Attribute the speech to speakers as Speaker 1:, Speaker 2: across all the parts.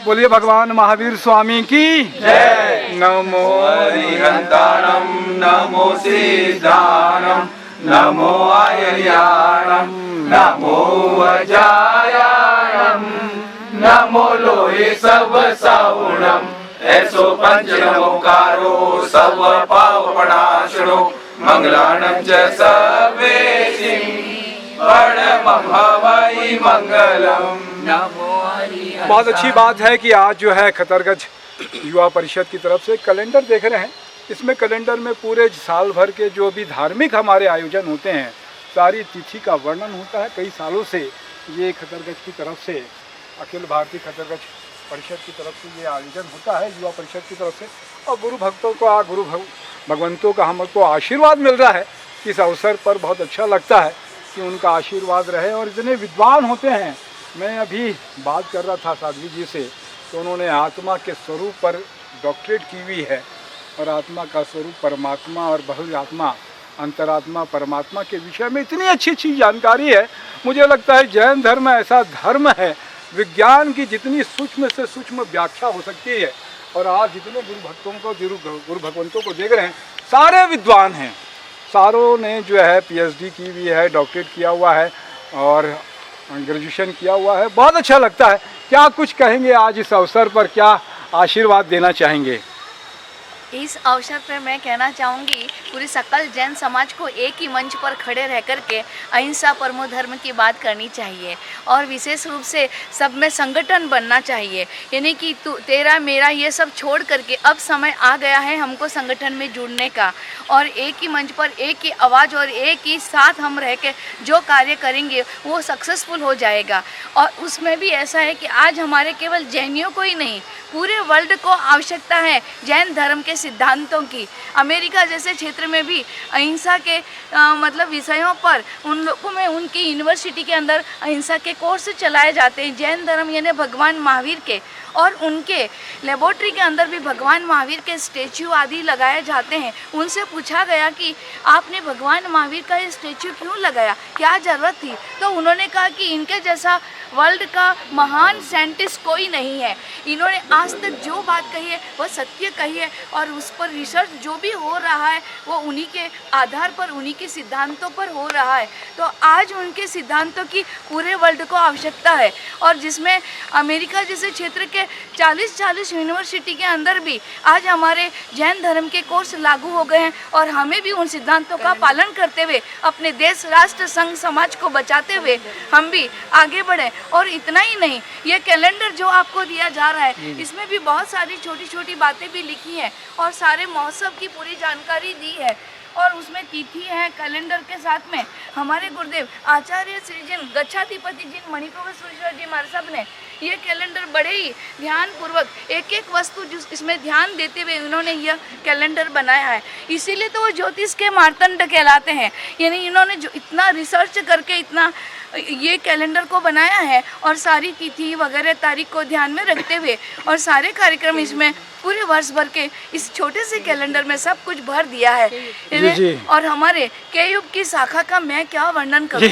Speaker 1: बोलिए भगवान महावीर स्वामी की जय। नमो
Speaker 2: हरिहंताणं नमो सिद्धाणं नमो आयर्याणं नमो वज्रायाणं नमो लोहे सब सावणं ऐसो पंच नमोकारो सर्व पावपणाशनो मंगलानं च सर्वेशिं प्रणमं हवै मंगलम्।
Speaker 1: बहुत अच्छी बात है कि आज जो है खतरगंज युवा परिषद की तरफ से कैलेंडर देख रहे हैं। इसमें कैलेंडर में पूरे साल भर के जो भी धार्मिक हमारे आयोजन होते हैं सारी तिथि का वर्णन होता है। कई सालों से ये खतरगंज की तरफ से अखिल भारतीय खतरगंज परिषद की तरफ से ये आयोजन होता है युवा परिषद की तरफ से। और गुरु भक्तों का भगवंतों का हमको आशीर्वाद मिल रहा है। इस अवसर पर बहुत अच्छा लगता है कि उनका आशीर्वाद रहे। और इतने विद्वान होते हैं। मैं अभी बात कर रहा था साध्वी जी से, तो उन्होंने आत्मा के स्वरूप पर डॉक्टरेट की हुई है। और आत्मा का स्वरूप परमात्मा और बहु आत्मा अंतरात्मा परमात्मा के विषय में इतनी अच्छी अच्छी जानकारी है। मुझे लगता है जैन धर्म ऐसा धर्म है विज्ञान की जितनी सूक्ष्म से सूक्ष्म व्याख्या हो सकती है। और आज जितने गुरु भगवंतों को देख रहे हैं सारे विद्वान हैं। सारों ने जो है PhD की हुई है, डॉक्टरेट किया हुआ है और ग्रेजुएशन किया हुआ है। बहुत अच्छा लगता है। क्या कुछ कहेंगे आज इस अवसर पर, क्या आशीर्वाद देना चाहेंगे?
Speaker 3: इस अवसर पर मैं कहना चाहूँगी पूरी सकल जैन समाज को एक ही मंच पर खड़े रह कर के अहिंसा परमो धर्म की बात करनी चाहिए। और विशेष रूप से सब में संगठन बनना चाहिए। यानी कि तू तेरा मेरा ये सब छोड़ करके अब समय आ गया है हमको संगठन में जुड़ने का। और एक ही मंच पर एक ही आवाज़ और एक ही साथ हम रह के जो कार्य करेंगे वो सक्सेसफुल हो जाएगा। और उसमें भी ऐसा है कि आज हमारे केवल जैनियों को ही नहीं पूरे वर्ल्ड को आवश्यकता है जैन धर्म के सिद्धांतों की। अमेरिका जैसे क्षेत्र में भी अहिंसा के मतलब विषयों पर उन लोगों में उनकी यूनिवर्सिटी के अंदर अहिंसा के कोर्स चलाए जाते हैं। जैन धर्म यानी भगवान महावीर के, और उनके लेबोरेटरी के अंदर भी भगवान महावीर के स्टेच्यू आदि लगाए जाते हैं। उनसे पूछा गया कि आपने भगवान महावीर का ये स्टेच्यू क्यों लगाया, क्या ज़रूरत थी? तो उन्होंने कहा कि इनके जैसा वर्ल्ड का महान साइंटिस्ट कोई नहीं है। इन्होंने आज तक जो बात कही है वह सत्य कही है और उस पर रिसर्च जो भी हो रहा है वो उन्हीं के आधार पर उन्हीं के सिद्धांतों पर हो रहा है। तो आज उनके सिद्धांतों की पूरे वर्ल्ड को आवश्यकता है। और जिसमें अमेरिका जैसे क्षेत्र के 40 यूनिवर्सिटी के अंदर भी आज हमारे जैन धर्म के कोर्स लागू हो गए हैं। और हमें भी उन सिद्धांतों का पालन करते हुए अपने देश राष्ट्र संघ समाज को बचाते हुए हम भी आगे बढ़ें। और इतना ही नहीं, ये कैलेंडर जो आपको दिया जा रहा है इसमें भी बहुत सारी छोटी छोटी बातें भी लिखी हैं और सारे महोत्सव की पूरी जानकारी दी है। और उसमें तिथि है कैलेंडर के साथ में हमारे गुरुदेव आचार्य श्री जिन गच्छाधिपति जिन मणिप्रभुश्वर जी महाराज साहब ने ये कैलेंडर बड़े ही ध्यान पूर्वक एक एक वस्तु इसमें ध्यान देते हुए उन्होंने यह कैलेंडर बनाया है। इसीलिए तो वो ज्योतिष के मार्तंड कहलाते हैं। यानी इन्होंने जो इतना रिसर्च करके इतना ये कैलेंडर को बनाया है और सारी तिथि वगैरह तारीख को ध्यान में रखते हुए और सारे कार्यक्रम इसमें पूरे वर्ष भर के इस छोटे से कैलेंडर में सब कुछ भर दिया है।
Speaker 1: जी।
Speaker 3: और हमारे के-युग की शाखा का मैं क्या वर्णन करूं।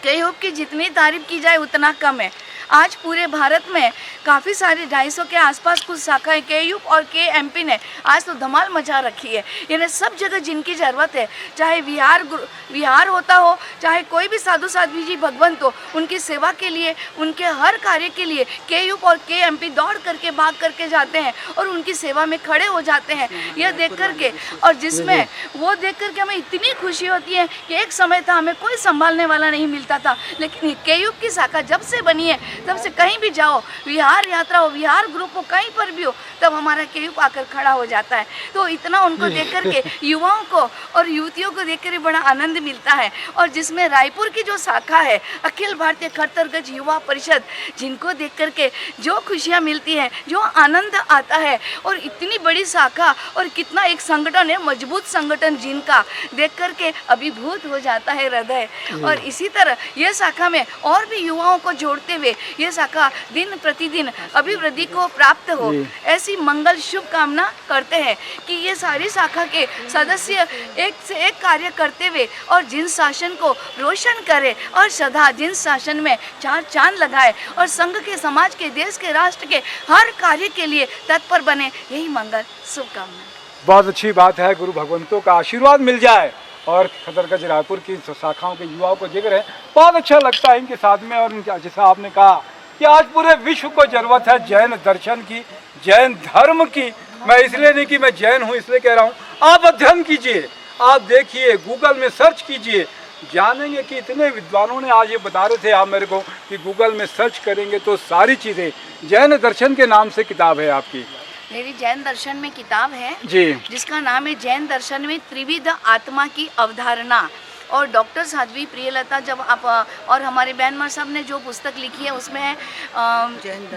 Speaker 3: के-युग की जितनी तारीफ की जाए उतना कम है। आज पूरे भारत में काफ़ी सारी 250 के आसपास कुछ शाखाएं के-युग और के-एम-पी ने आज तो धमाल मचा रखी है। यानी सब जगह जिनकी ज़रूरत है, चाहे विहार होता हो, चाहे कोई भी साधु साध्वी जी भगवंत हो, उनकी सेवा के लिए उनके हर कार्य के लिए के-युग और के-एम-पी दौड़ करके भाग करके जाते हैं और उनकी सेवा में खड़े हो जाते हैं। यह देख करके और जिसमें वो देख करके हमें इतनी खुशी होती है कि एक समय था हमें कोई संभालने वाला नहीं मिलता था, लेकिन के-युग की शाखा जब से बनी है तब से कहीं भी जाओ, विहार यात्रा हो, विहार ग्रुप हो, कहीं पर भी हो, तब हमारा के-युग आकर खड़ा हो जाता है। तो इतना उनको देख करके युवाओं को और युवतियों को देख कर बड़ा आनंद मिलता है। और जिसमें रायपुर की जो शाखा है अखिल भारतीय खतरगंज युवा परिषद, जिनको देख करके जो खुशियाँ मिलती हैं, जो आनंद आता है, और इतनी बड़ी शाखा और कितना एक संगठन है, मजबूत संगठन, जिनका देख करके अभिभूत हो जाता है हृदय। और इसी तरह यह शाखा में और भी युवाओं को जोड़ते हुए ये शाखा दिन प्रतिदिन अभिवृद्धि को प्राप्त हो, ऐसी मंगल शुभकामना करते हैं कि ये सारी शाखा के सदस्य एक से एक कार्य करते हुए और जिन शासन को रोशन करे और सदा जिन शासन में चार चांद लगाए और संघ के, समाज के, देश के, राष्ट्र के हर कार्य के लिए तत्पर बने, यही मंगल शुभकामना।
Speaker 1: बहुत अच्छी बात है, गुरु भगवंतों का आशीर्वाद मिल जाए। और खतरगंज रायपुर की शाखाओं के युवाओं को देख रहे हैं, बहुत अच्छा लगता है इनके साथ में। और जैसा आपने कहा कि आज पूरे विश्व को जरूरत है जैन दर्शन की, जैन धर्म की। मैं इसलिए नहीं कि मैं जैन हूँ इसलिए कह रहा हूँ, आप अध्ययन कीजिए, आप देखिए, गूगल में सर्च कीजिए, जानेंगे कि इतने विद्वानों ने आज ये बता रहे थे आप मेरे को कि गूगल में सर्च करेंगे तो सारी चीज़ें। जैन दर्शन के नाम से किताब है आपकी?
Speaker 3: मेरी जैन दर्शन में किताब है
Speaker 1: जी,
Speaker 3: जिसका नाम है जैन दर्शन में त्रिविध आत्मा की अवधारणा। और डॉक्टर साध्वी प्रियलता जब आप और हमारे बैनमर साहब ने जो पुस्तक लिखी है उसमें है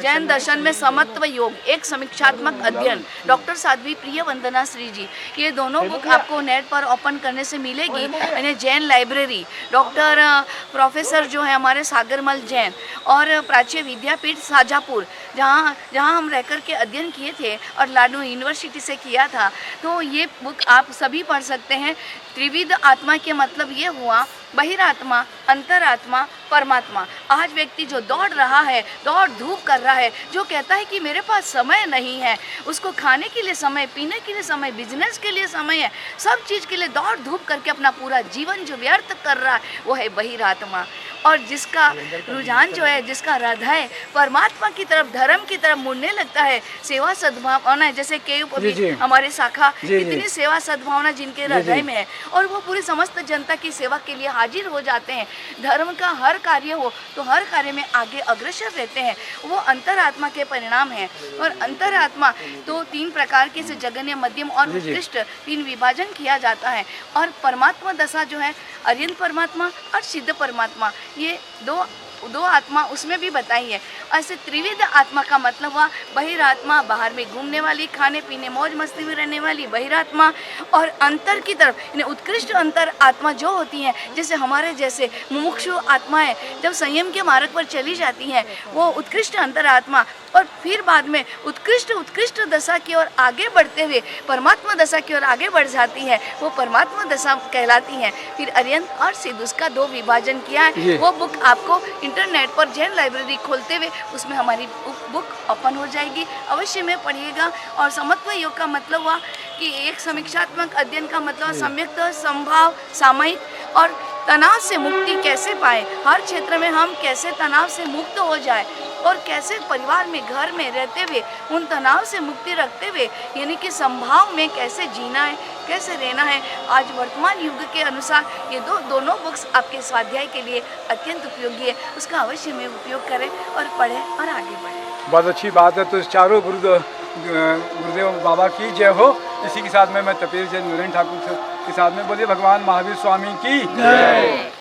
Speaker 3: जैन दर्शन में समत्व योग, एक समीक्षात्मक अध्ययन, डॉक्टर साध्वी प्रिय वंदना श्री जी। ये दोनों बुक आपको नेट पर ओपन करने से मिलेगी। यानी जैन लाइब्रेरी, डॉक्टर प्रोफेसर जो है हमारे सागरमल जैन और प्राच्य विद्यापीठ शाजापुर, जहाँ हम रहकर के अध्ययन किए थे और लाडू यूनिवर्सिटी से किया था, तो ये बुक आप सभी पढ़ सकते हैं। त्रिविध आत्मा के मतलब ये हुआ बहिरात्मा, अंतरात्मा, परमात्मा। आज व्यक्ति जो दौड़ रहा है, दौड़ धूप कर रहा है, जो कहता है कि मेरे पास समय नहीं है, उसको खाने के लिए समय, पीने के लिए समय, बिजनेस के लिए समय है, सब चीज़ के लिए दौड़ धूप करके अपना पूरा जीवन जो व्यर्थ कर रहा है वो है बहिरात्मा। और जिसका रुझान जो है, जिसका हृदय परमात्मा की तरफ, धर्म की तरफ मुड़ने लगता है, सेवा सद्भावना, जैसे केयू अभी हमारे शाखा इतनी सेवा सद्भावना जिनके हृदय में है और वो पूरी समस्त जनता की सेवा के लिए हाजिर हो जाते हैं, धर्म का हर कार्य हो तो हर कार्य में आगे अग्रसर रहते हैं, वो अंतरात्मा के परिणाम हैं। और अंतरात्मा तो 3 प्रकार के से जगन्य, मध्यम और उत्कृष्ट 3 विभाजन किया जाता है। और परमात्मा दशा जो है अर्यंत परमात्मा और सिद्ध परमात्मा, ये दो आत्मा उसमें भी बताई है। ऐसे त्रिविध आत्मा का मतलब हुआ बहिरात्मा, बाहर में घूमने वाली, खाने पीने मौज मस्ती में रहने वाली बहिरात्मा, और अंतर की तरफ यानी उत्कृष्ट अंतर आत्मा जो होती हैं, जैसे हमारे जैसे मुमुक्षु आत्माएं जब संयम के मार्ग पर चली जाती हैं, वो उत्कृष्ट अंतर आत्मा, और फिर बाद में उत्कृष्ट दशा की ओर आगे बढ़ते हुए परमात्मा दशा की ओर आगे बढ़ जाती है, वो परमात्मा दशा कहलाती हैं। फिर अर्यंत और सिद्ध, उसका 2 विभाजन किया है। वो बुक आपको इंटरनेट पर जैन लाइब्रेरी खोलते हुए उसमें हमारी बुक ओपन हो जाएगी, अवश्य में पढ़िएगा। और समत्व योग का मतलब हुआ कि एक समीक्षात्मक अध्ययन का मतलब सम्यक्त, संभाव, सामयिक और तनाव से मुक्ति कैसे पाए, हर क्षेत्र में हम कैसे तनाव से मुक्त हो जाए और कैसे परिवार में, घर में रहते हुए उन तनाव से मुक्ति रखते हुए यानी कि संभाव में कैसे जीना है, कैसे रहना है। आज वर्तमान युग के अनुसार ये दोनों बुक्स आपके स्वाध्याय के लिए अत्यंत उपयोगी है, उसका अवश्य में उपयोग करें और पढ़ें और आगे बढ़ें।
Speaker 1: बहुत अच्छी बात है। तो इस चारों गुरुदेव बाबा की जय हो। इसी के साथ में मैं तपेश जैन वीरेंद्र ठाकुर के साथ में बोलिए भगवान महावीर स्वामी की जय।